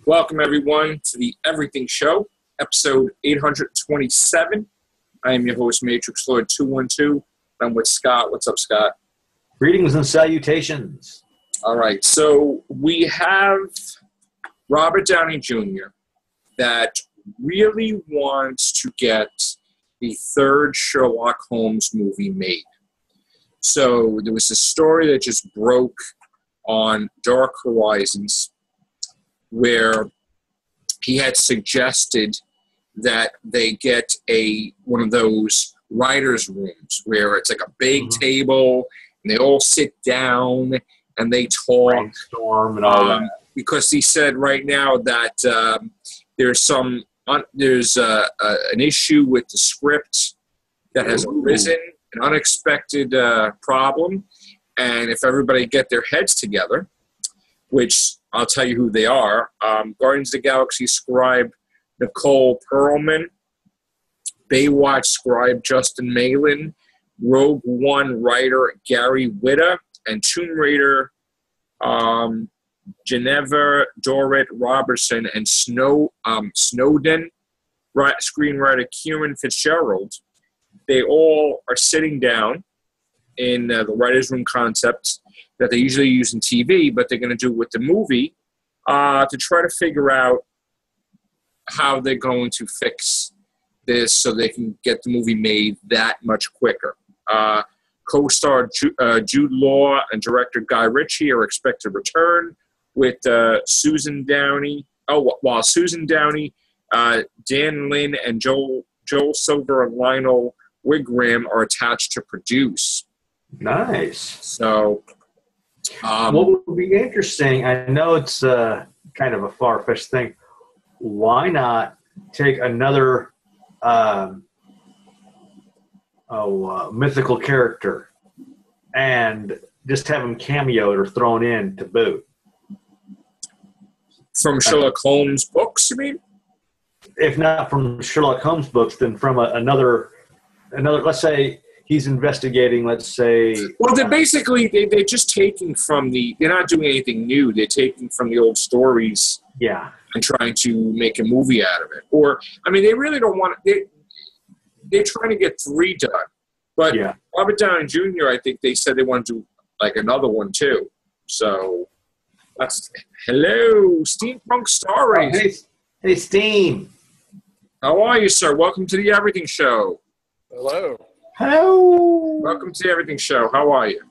Welcome, everyone, to the Everything Show, episode 827. I am your host, Matrix Lord 212. I'm with Scott. What's up, Scott? Greetings and salutations. All right, so we have Robert Downey Jr. that really wants to get the third Sherlock Holmes movie made. So there was a story that just broke on Dark Horizons where he had suggested that they get one of those writers' rooms where it's like a big table and they all sit down and they talk. Brainstorm and all that. Because he said right now that there's an issue with the script that has arisen, an unexpected problem, and if everybody get their heads together, which I'll tell you who they are. Guardians of the Galaxy scribe Nicole Perlman, Baywatch scribe Justin Malin, Rogue One writer Gary Whitta, and Tomb Raider Geneva Dorrit Robertson and Snowden screenwriter Kieran Fitzgerald. They all are sitting down in the writer's room concept that they usually use in TV, but they're going to do it with the movie to try to figure out how they're going to fix this so they can get the movie made that much quicker. Co-star Jude Law and director Guy Ritchie are expected to return with Susan Downey. While Susan Downey, Dan Lin, and Joel Silver and Lionel Wigram are attached to produce. Nice. So, what would be interesting, I know it's kind of a far-fetched thing, why not take another mythical character and just have him cameoed or thrown in to boot? From Sherlock Holmes books, you mean? If not from Sherlock Holmes books, then from another, let's say he's investigating, let's say... Well, they're basically, they're just taking from they're not doing anything new. They're taking from the old stories and trying to make a movie out of it. Or, I mean, they really don't want they're trying to get 3 done. But Robert Downey Jr., I think they said they want to do, like, another one, too. So, hello, Steampunk Starraisin. Hey, Steam. How are you, sir? Welcome to the Everything Show. Hello. Hello. Welcome to the Everything Show. How are you?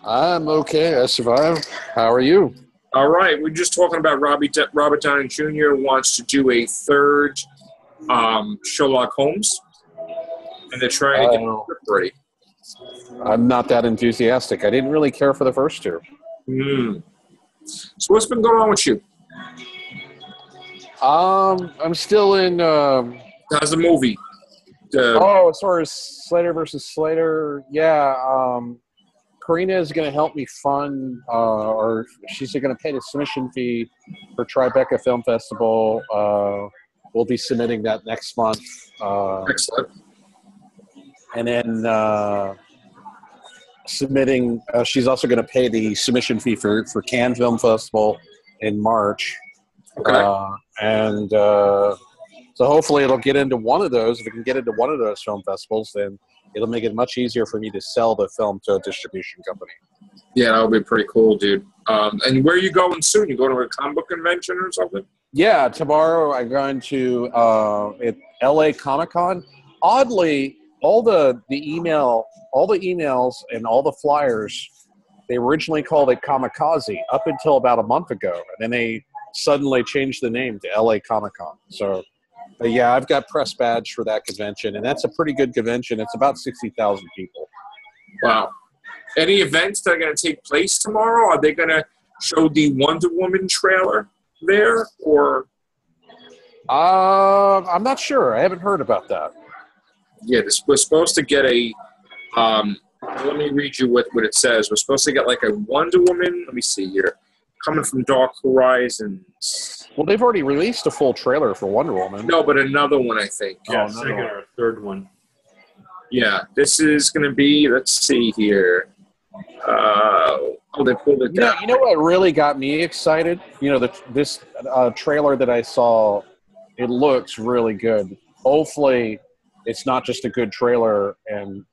I'm okay. I survived. How are you? All right. We're just talking about Robert Downey Jr. wants to do a third Sherlock Holmes, and they're trying to get the script ready. I'm not that enthusiastic. I didn't really care for the first 2. So what's been going on with you? I'm still in... How's the movie? as far as Slater versus Slater, Karina is going to help me fund, or she's going to pay the submission fee for Tribeca Film Festival. We'll be submitting that next month. Excellent. And then submitting, she's also going to pay the submission fee for Cannes Film Festival in March. Okay. So hopefully it'll get into one of those. If it can get into one of those film festivals, then it'll make it much easier for me to sell the film to a distribution company. Yeah, that would be pretty cool, dude. And where are you going soon? You going to a comic book convention or something? Yeah, tomorrow I'm going to LA Comic-Con. Oddly, all the emails and all the flyers, they originally called it Kamikaze up until about a month ago, and then they suddenly changed the name to LA Comic-Con. So, I've got press badge for that convention, and that's a pretty good convention. It's about 60,000 people. Wow. Any events that are going to take place tomorrow? Are they going to show the Wonder Woman trailer there, or? I'm not sure. I haven't heard about that. Yeah, we're supposed to get a. Let me read you what it says. We're supposed to get like a Wonder Woman. Let me see here. Coming from Dark Horizons. Well, they've already released a full trailer for Wonder Woman. No, but another one, I think. Yeah, second or third one. Yeah, this is going to be, let's see here. Oh, they pulled it down. You know what really got me excited? You know, this trailer that I saw, it looks really good. Hopefully, it's not just a good trailer and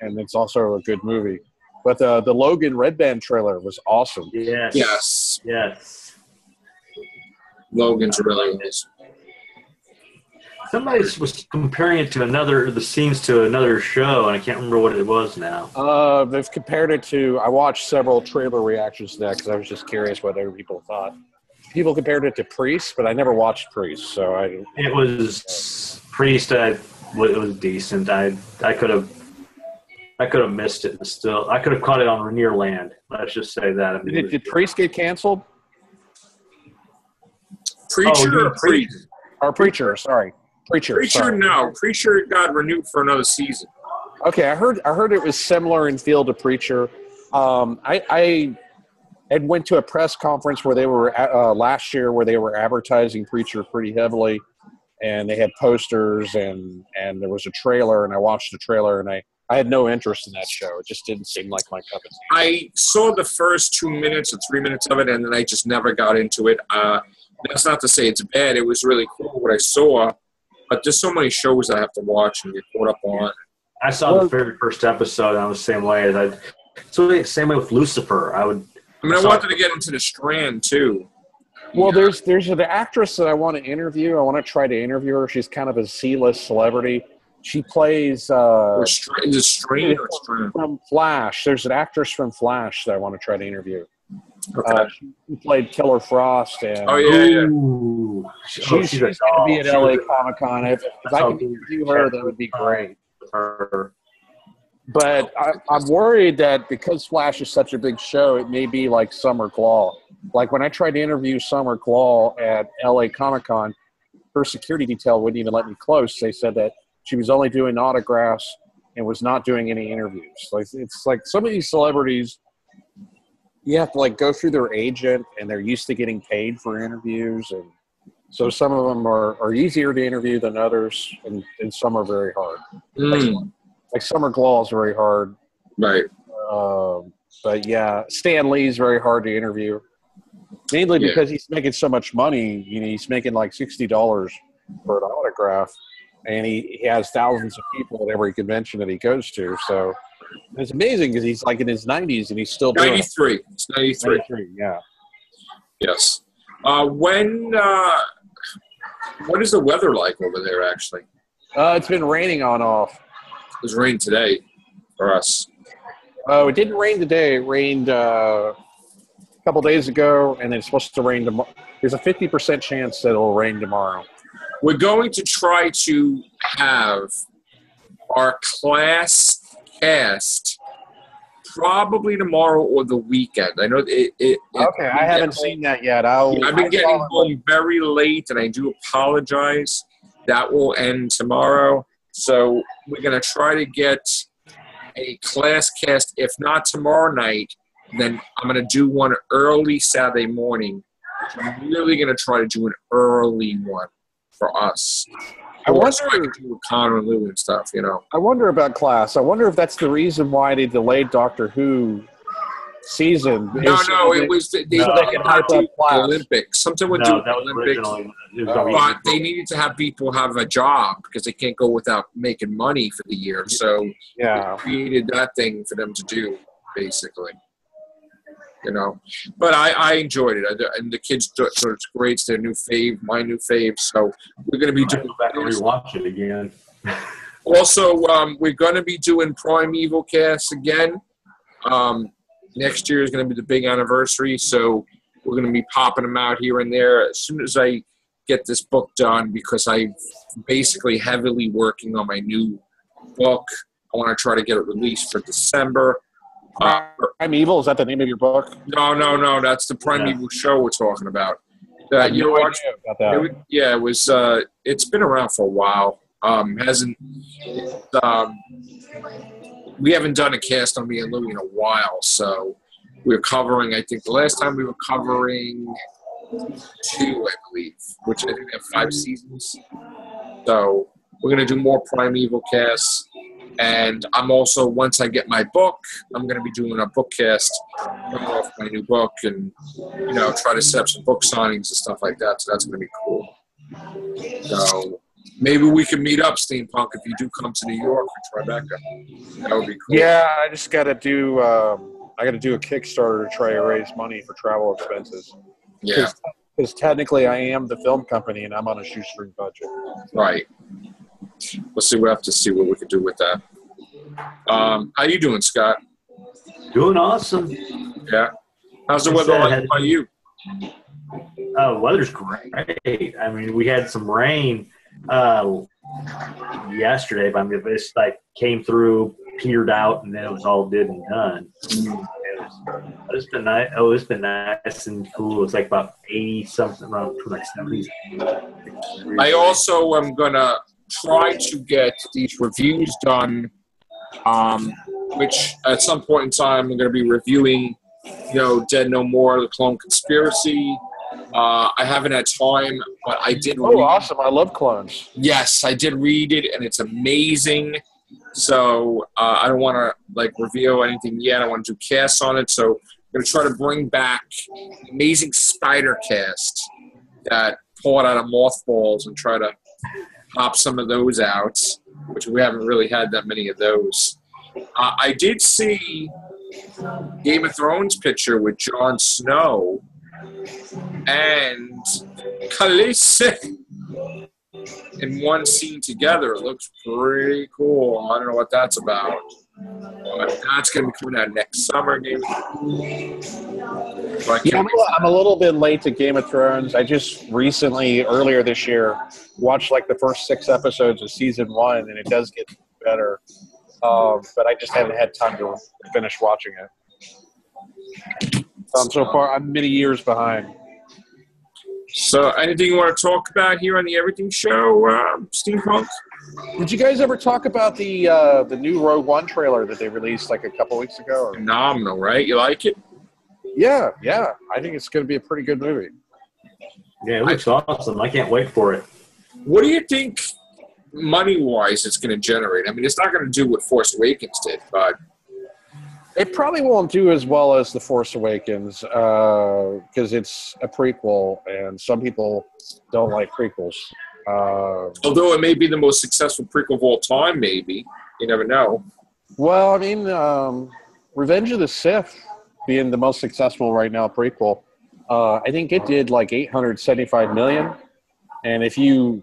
it's also a good movie. But the Logan Red Band trailer was awesome. Yes. Logan's really nice. Somebody was comparing it to the scenes to another show, and I can't remember what it was now. They've compared it to. I watched several trailer reactions to that because I was just curious what other people thought. People compared it to Priest, but I never watched Priest, so I. It was Priest. It was decent. I could have missed it, but still, I could have caught it on Rainier Land. Let's just say that. I mean, Did Priest get canceled? Preacher or Preacher? Sorry. Preacher, no. Preacher got renewed for another season. Okay, I heard it was similar in feel to Preacher. I had went to a press conference where they were last year where they were advertising Preacher pretty heavily, and they had posters and there was a trailer, and I watched the trailer, and I had no interest in that show. It just didn't seem like my cup of tea. I saw the first 2 minutes or 3 minutes of it, and then I just never got into it. That's not to say it's bad. It was really cool what I saw. But there's so many shows I have to watch and get caught up on. I saw the very first episode, and I was the same way. Same way with Lucifer. I wanted to get into the Strand, too. Well, there's an actress that I want to interview. I want to try to interview her. She's kind of a C-list celebrity. She plays... Is it Strand or Strand? From Flash. There's an actress from Flash that I want to try to interview. Okay. She played Killer Frost. And, she's going to be at LA Comic-Con. If I can interview her, that would be great. But I'm worried that because Flash is such a big show, it may be like Summer Claw. Like when I tried to interview Summer Claw at LA Comic-Con, her security detail wouldn't even let me close. They said that she was only doing autographs and was not doing any interviews. Like it's like some of these celebrities, you have to like go through their agent, and they're used to getting paid for interviews, and so some of them are easier to interview than others, and some are very hard. Like Summer Claw is very hard, right? But yeah, Stan Lee's very hard to interview, mainly because he's making so much money. You know, he's making like $60 for an autograph, and he has thousands of people at every convention that he goes to. So it's amazing because he's like in his 90s and he's still doing 93. It. It's 93. 93, yeah. Yes. What is the weather like over there, actually? It's been raining on off. It was rain today for us. Oh, it didn't rain today. It rained a couple days ago, and then it's supposed to rain tomorrow. There's a 50% chance that it'll rain tomorrow. We're going to try to have our class cast probably tomorrow or the weekend. I know okay, I haven't seen that yet. I've been getting home very late, and I do apologize. That will end tomorrow. So we're going to try to get a class cast. If not tomorrow night, then I'm going to do one early Saturday morning. I'm really going to try to do an early one for us. I wonder so I can do with Connor and Lou and stuff, you know. I wonder about class. I wonder if that's the reason why they delayed Doctor Who season. No, it was they can hype up class. Olympics. Something would do Olympics. But they needed to have people have a job because they can't go without making money for the year. So they created that thing for them to do, basically. You know, but I enjoyed it, and the kids thought it's great. It's their new fave, my new fave. So we're going to be doing. Go back and rewatch it again. Also, we're going to be doing Primeval Cast again. Next year is going to be the big anniversary, so we're going to be popping them out here and there as soon as I get this book done, because I'm basically heavily working on my new book. I want to try to get it released for December. Primeval, is that the name of your book? No. That's the Primeval show we're talking about. You watched about that. It was. It's been around for a while. We haven't done a cast on me and Louie in a while, so we're covering. I think the last time we were covering 2, I believe, which I think they have 5 seasons. So we're gonna do more Primeval casts. And I'm also, once I get my book, I'm going to be doing a book cast off my new book and, try to set up some book signings and stuff like that. So that's going to be cool. So maybe we can meet up, Steampunk, if you do come to New York for Tribeca. That would be cool. Yeah, I just got to do. I got to do a Kickstarter to try to raise money for travel expenses. Yeah. Because technically, I am the film company, and I'm on a shoestring budget. Right. We'll have to see what we can do with that. How you doing, Scott? Doing awesome. Yeah. How's the weather like by you? Oh, weather's great. I mean, we had some rain yesterday, but it's like came through, petered out, and then it was all dead and done. It's been nice. Oh, it's been nice and cool. It's like about 80-something, around like 70s. I also am going to try to get these reviews done, which at some point in time I'm going to be reviewing, Dead No More, The Clone Conspiracy. I haven't had time, but I did read. Oh, awesome. I love clones. Yes, I did read it, and it's amazing. So I don't want to reveal anything yet. I want to do casts on it. So I'm going to try to bring back the amazing Spider cast that pull it out of mothballs and try to pop some of those out, which we haven't really had that many of those. I did see Game of Thrones picture with Jon Snow and Khaleesi in one scene together. It looks pretty cool. I don't know what that's about. But that's going to be coming out next summer. I'm a little bit late to Game of Thrones. I just recently, earlier this year, watched the first 6 episodes of season 1, and it does get better. But I just haven't had time to finish watching it. So far, I'm many years behind. So, anything you want to talk about here on the Everything Show, Steampunk? Did you guys ever talk about the new Rogue One trailer that they released a couple weeks ago? Phenomenal, right? You like it? Yeah. I think it's going to be a pretty good movie. Yeah, it looks awesome. I can't wait for it. What do you think, money-wise, it's going to generate? I mean, it's not going to do what Force Awakens did, but it probably won't do as well as The Force Awakens because it's a prequel, and some people don't like prequels. Although it may be the most successful prequel of all time, maybe. You never know. Well, I mean, Revenge of the Sith being the most successful right now prequel, I think it did $875 million. And if you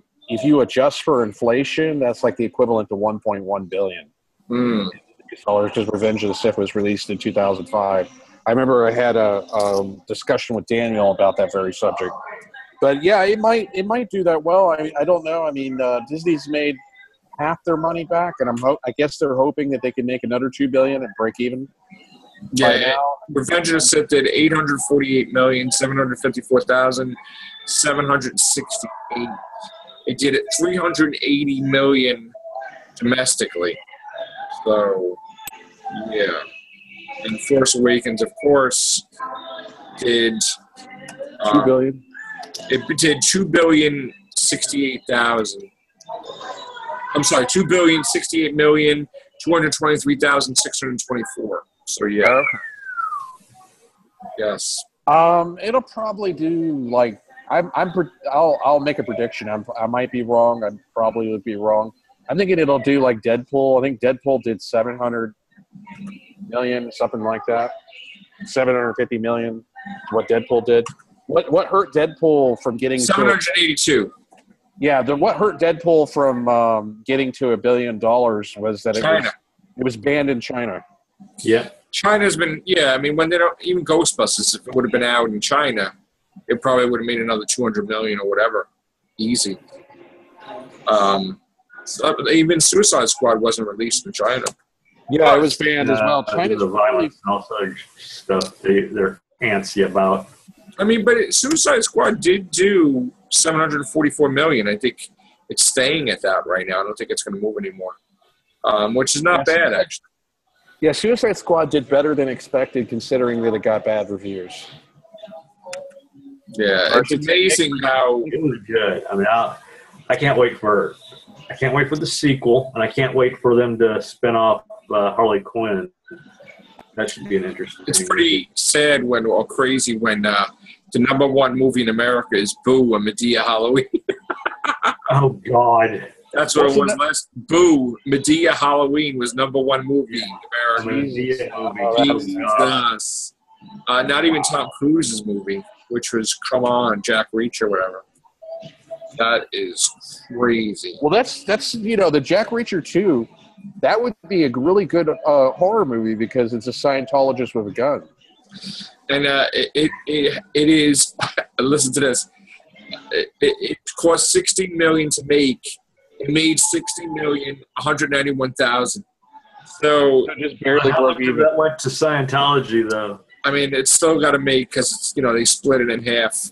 adjust for inflation, that's the equivalent to $1.1 billion. Because Revenge of the Sith was released in 2005. I remember I had a discussion with Daniel about that very subject. But yeah, it might do that well. I don't know. I mean, Disney's made half their money back, and I guess they're hoping that they can make another $2 billion and break even. Yeah, Revenge of the Sith did $848,754,768. It did it $380 million domestically. So, yeah. And Force Awakens, of course, did $2 billion. It did $2,068,000. I'm sorry, $2,068,223,624. So yeah. Yes. It'll probably do I'll make a prediction. I might be wrong. I probably would be wrong. I'm thinking it'll do like Deadpool. I think Deadpool did 700 million, something like that. 750 million. What Deadpool did. What hurt Deadpool from getting 782? What hurt Deadpool from getting to $1 billion was that it was banned in China. Yeah, China's been I mean, when they don't even Ghostbusters, if it would have been out in China, it probably would have made another 200 million or whatever, easy. So even Suicide Squad wasn't released in China. Yeah, it was banned as well. China's the violence and also stuff they're antsy about. I mean, but Suicide Squad did do 744 million. I think it's staying at that right now. I don't think it's going to move anymore, which is not bad, actually. Yeah, Suicide Squad did better than expected, considering that it got bad reviews. Yeah, it's amazing how it was good. I mean, I can't wait for can't wait for the sequel, and I can't wait for them to spin off Harley Quinn. That should be an interesting. It's pretty sad or crazy when the #1 movie in America is Boo and Medea Halloween. Oh God. That's what it was last. Boo, Medea Halloween was #1 movie in America. Jesus. Not even Tom Cruise's movie, which was Come On, Jack Reacher, or whatever. That is crazy. Well, that's the Jack Reacher 2, that would be a really good horror movie because it's a Scientologist with a gun. And it is, listen to this, it cost $16 million to make. It made $60,191,000. So just barely how broke much of even. that went to Scientology, though? I mean, it's still got to make because they split it in half.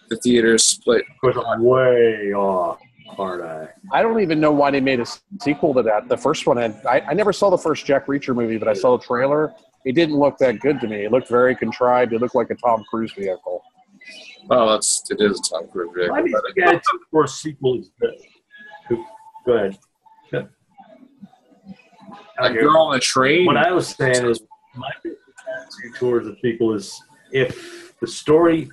The theaters split. Of course, I'm way off, aren't I? I don't even know why they made a sequel to that. The first one I never saw the first Jack Reacher movie, but I saw the trailer. It didn't look that good to me. It looked very contrived. It looked like a Tom Cruise vehicle. Well, it is a Tom Cruise vehicle. Why do you guys for a sequel? Go ahead. A girl on a train. What I was saying is, my attitude towards the sequel is, if the story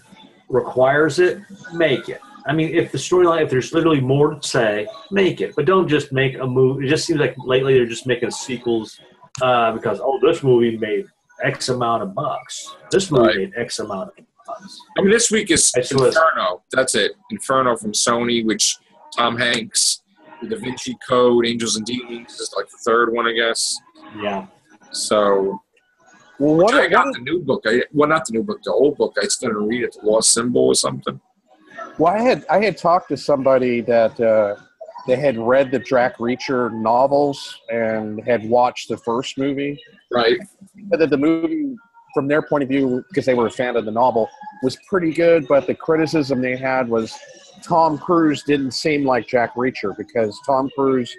requires it, make it. I mean, if there's literally more to say, make it. But don't just make a movie. It just seems like lately they're just making sequels because, this movie made X amount of bucks. This movie made X amount of bucks. I mean, this week is Inferno. That's it. Inferno from Sony, which Tom Hanks, The Da Vinci Code, Angels and Demons is like the third one, I guess. Yeah. So, I got the new book. Not the new book, the old book. I still didn't read it, The Lost Symbol or something. Well, I had talked to somebody that they had read the Jack Reacher novels and had watched the first movie. Right. That the movie, from their point of view, because they were a fan of the novel, was pretty good, but the criticism they had was Tom Cruise didn't seem like Jack Reacher because Tom Cruise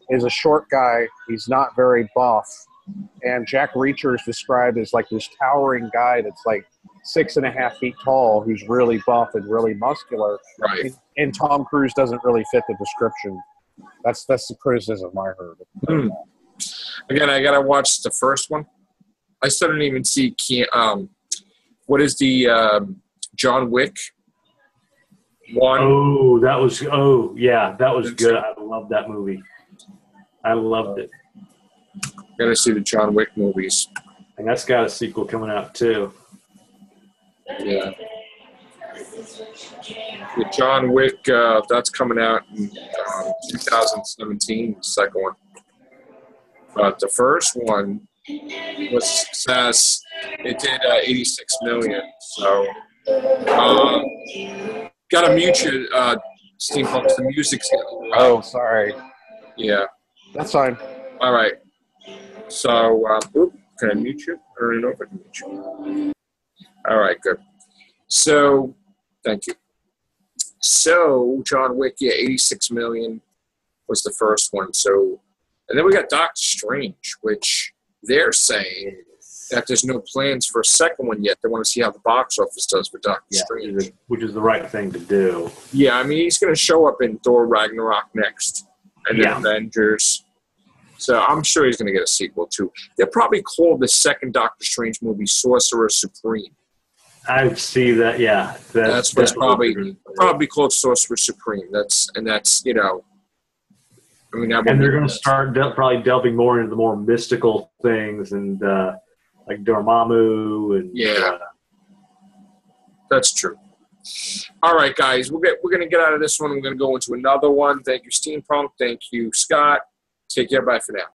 is a short guy. He's not very buff. And Jack Reacher is described as like this towering guy that's like 6.5 feet tall, who's really buff and really muscular. Right. And Tom Cruise doesn't really fit the description. That's the criticism I heard. Again, I gotta watch the first one. I still didn't even see. What is the John Wick one? Oh, that was good. I loved that movie. I loved it. Gotta see the John Wick movies. And that's got a sequel coming out too. Yeah. The John Wick, that's coming out in 2017, the second one. But the first one was a success. It did $86 million. So, gotta mute you, Steampunk. The music's getting loud. Oh, sorry. Yeah. That's fine. All right. So, can I mute you? I don't even know if I can mute you. All right, good. So, thank you. So, John Wick, $86 million was the first one. So, and then we got Doctor Strange, which they're saying that there's no plans for a second one yet. They want to see how the box office does for Doctor Strange. Which is the right thing to do. Yeah, I mean, he's going to show up in Thor Ragnarok next, and then Avengers. So I'm sure he's going to get a sequel, too. They'll probably call the second Doctor Strange movie Sorcerer Supreme. I see that, yeah. That's what's probably called Sorcerer Supreme. That's I mean, and they're going to start probably delving more into the more mystical things and like Dormammu and that's true. All right, guys, we're going to get out of this one. We're going to go into another one. Thank you, Steampunk. Thank you, Scott. Take care. Bye for now.